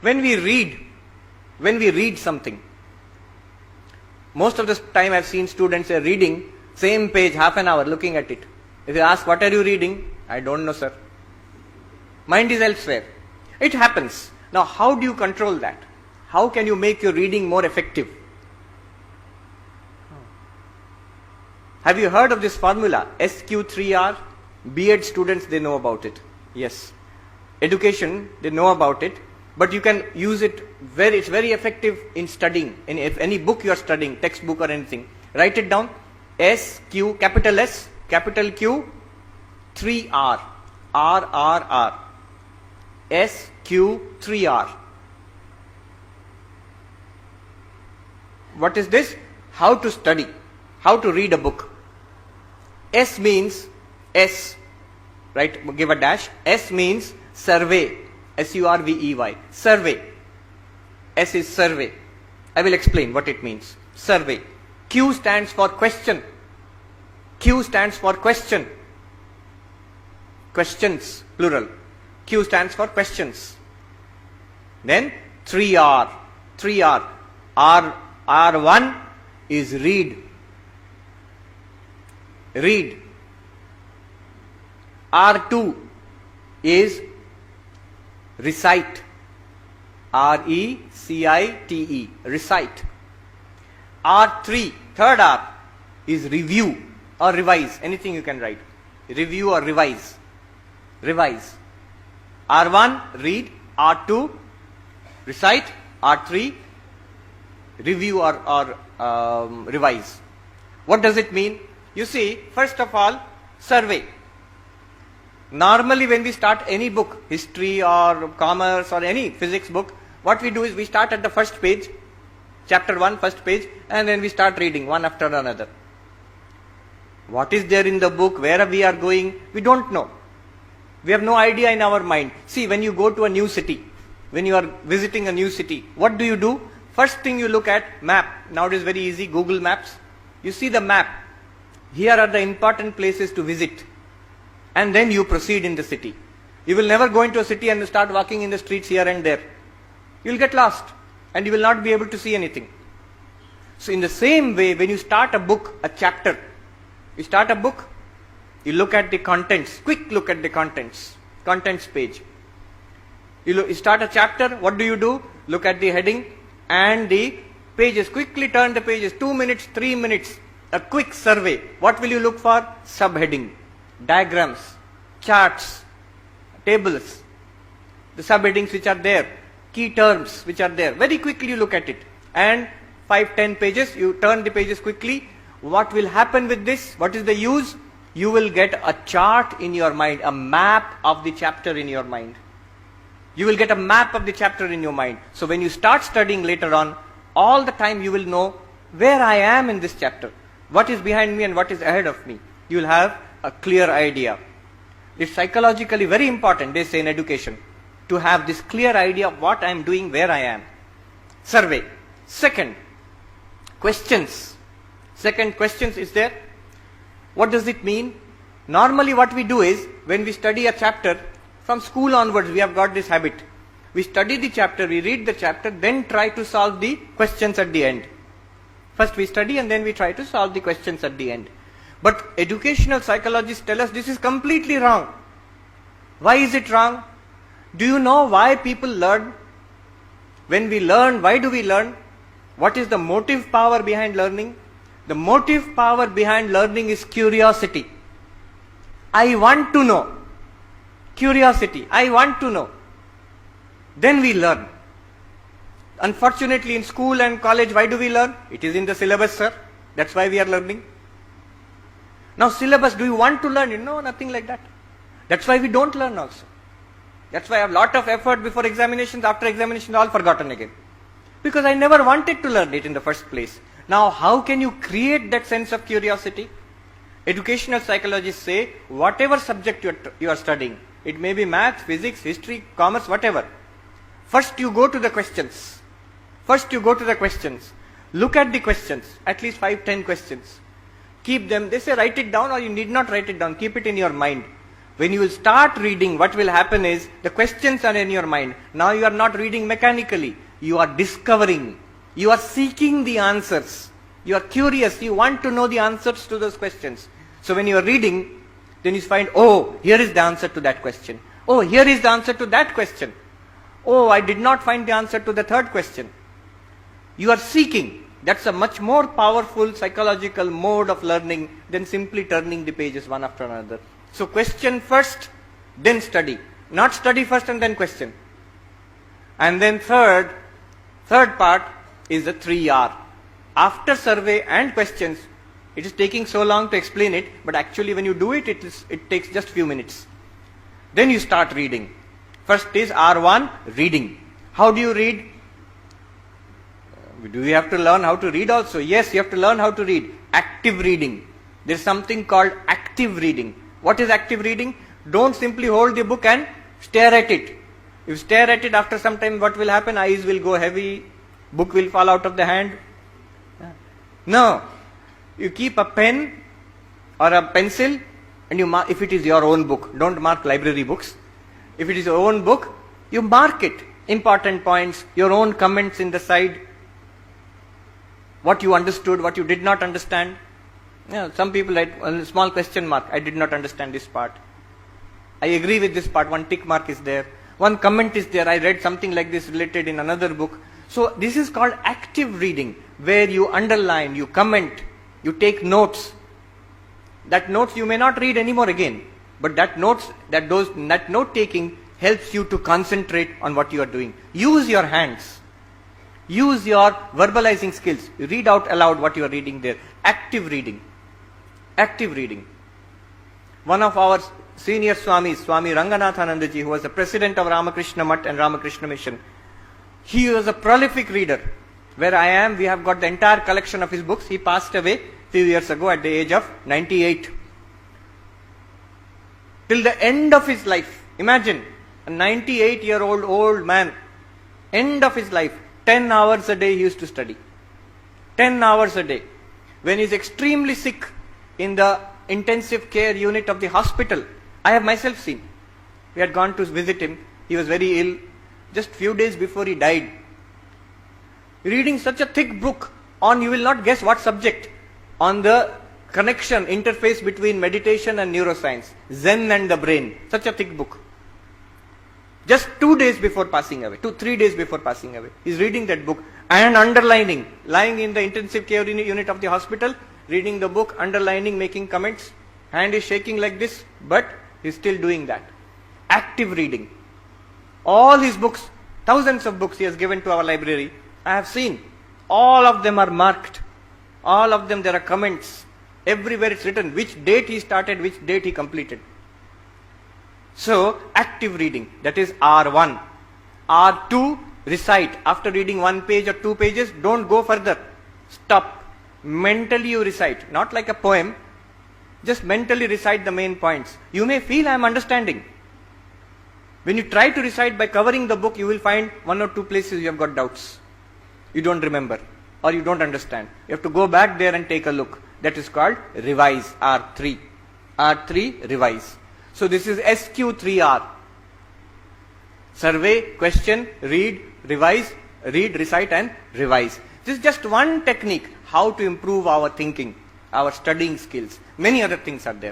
When we read something, most of the time I've seen students are reading same page half an hour looking at it. If you ask, what are you reading? I don't know, sir. Mind is elsewhere. It happens. Now, how do you control that? How can you make your reading more effective? Have you heard of this formula, SQ3R? B.Ed students, they know about it. Yes. Education, they know about it. But you can use it it's very effective in studying. In any book you are studying, textbook or anything. Write it down. SQ, capital S, capital Q, 3R. RRR. SQ3R. What is this? How to study. How to read a book. S means S, right? Give a dash. S means survey. SURVEY. Survey. S is survey. I will explain what it means. Survey. Q stands for question. Q stands for question. Questions, plural. Q stands for questions. Then 3R. 3R. R1 is read. Read. R2 is recite. RECITE. Recite. R3, third R, is review or revise. Anything you can write. Review or revise. Revise. R1, read. R2, recite. R3, review or revise. What does it mean? You see, first of all, survey. Normally when we start any book, history or commerce or any physics book, what we do is we start at the first page, chapter 1, first page, and then we start reading one after another. What is there in the book, where we are going, we don't know. We have no idea in our mind. See, when you go to a new city, when you are visiting a new city, what do? First thing you look at, map. Now it is very easy, Google Maps. You see the map. Here are the important places to visit. And then you proceed in the city. You will never go into a city and start walking in the streets here and there. You will get lost and you will not be able to see anything. So in the same way, when you start a book, a chapter, you start a book, you look at the contents, quick look at the contents page. You start a chapter, what do? Look at the heading and the pages, quickly turn the pages, 2 minutes, 3 minutes, a quick survey. What will you look for? Subheading, diagrams, charts, tables, the subheadings which are there, key terms which are there. Very quickly you look at it. And 5-10 pages, you turn the pages quickly. What will happen with this? What is the use? You will get a chart in your mind, a map of the chapter in your mind. You will get a map of the chapter in your mind. So when you start studying later on, all the time you will know where I am in this chapter, what is behind me and what is ahead of me. You will have a clear idea. It's psychologically very important, they say in education, to have this clear idea of what I am doing, where I am. Survey. Second, questions. Second, questions is there. What does it mean? Normally what we do is, when we study a chapter, from school onwards we have got this habit. We study the chapter, we read the chapter, then try to solve the questions at the end. First we study and then we try to solve the questions at the end. But educational psychologists tell us this is completely wrong. Why is it wrong? Do you know why people learn? When we learn, why do we learn? What is the motive power behind learning? The motive power behind learning is curiosity. I want to know. Curiosity. I want to know. Then we learn. Unfortunately, in school and college, why do we learn? It is in the syllabus, sir. That's why we are learning. Now, syllabus, do you want to learn? No, nothing like that. That's why we don't learn also. That's why I have a lot of effort before examinations, after examinations, all forgotten again. Because I never wanted to learn it in the first place. Now, how can you create that sense of curiosity? Educational psychologists say, whatever subject you are studying, it may be math, physics, history, commerce, whatever. First you go to the questions. First you go to the questions. Look at the questions, at least 5-10 questions. Keep them, they say write it down or you need not write it down, keep it in your mind. When you will start reading, what will happen is, the questions are in your mind. Now you are not reading mechanically. You are discovering. You are seeking the answers. You are curious. You want to know the answers to those questions. So when you are reading, then you find, oh, here is the answer to that question. Oh, here is the answer to that question. Oh, I did not find the answer to the third question. You are seeking. That's a much more powerful psychological mode of learning than simply turning the pages one after another. So question first, then study. Not study first and then question. And then third part is the 3R. After survey and questions, it is taking so long to explain it, but actually when you do it, it takes just few minutes. Then you start reading. First is R1, reading. How do you read? Do we have to learn how to read also? Yes, you have to learn how to read. Active reading. There is something called active reading. What is active reading? Don't simply hold the book and stare at it. If you stare at it, after some time what will happen? Eyes will go heavy, book will fall out of the hand. No. You keep a pen or a pencil and you mark, if it is your own book, don't mark library books. If it is your own book, you mark it. Important points, your own comments in the side. What you understood, what you did not understand. Some people write a small question mark. I did not understand this part. I agree with this part. One tick mark is there. One comment is there. I read something like this related in another book. So this is called active reading, where you underline, you comment, you take notes. That notes you may not read anymore again, but that note taking helps you to concentrate on what you are doing. Use your hands. Use your verbalizing skills. You read out aloud what you are reading there. Active reading. Active reading. One of our senior Swamis, Swami Ranganathanandaji, who was the president of Ramakrishna Mutt and Ramakrishna Mission, he was a prolific reader. Where I am, we have got the entire collection of his books. He passed away a few years ago at the age of 98. Till the end of his life, imagine, a 98-year-old old man, end of his life, 10 hours a day he used to study. 10 hours a day. When he is extremely sick in the intensive care unit of the hospital, I have myself seen. We had gone to visit him. He was very ill. Just few days before he died. Reading such a thick book on, you will not guess what subject, on the connection, interface between meditation and neuroscience, Zen and the brain. Such a thick book. Just 2 days before passing away, 3 days before passing away, he is reading that book and underlining, lying in the intensive care unit of the hospital, reading the book, underlining, making comments. Hand is shaking like this, but he is still doing that. Active reading. All his books, thousands of books he has given to our library, I have seen. All of them are marked. All of them there are comments. Everywhere it's written which date he started, which date he completed. So, active reading, that is R1. R2, recite. After reading 1 page or 2 pages, don't go further. Stop. Mentally you recite. Not like a poem. Just mentally recite the main points. You may feel I am understanding. When you try to recite by covering the book, you will find 1 or 2 places you have got doubts. You don't remember or you don't understand. You have to go back there and take a look. That is called revise, R3. R3, revise. So this is SQ3R. Survey, question, read, revise, read, recite and revise. This is just one technique how to improve our thinking, our studying skills. Many other things are there.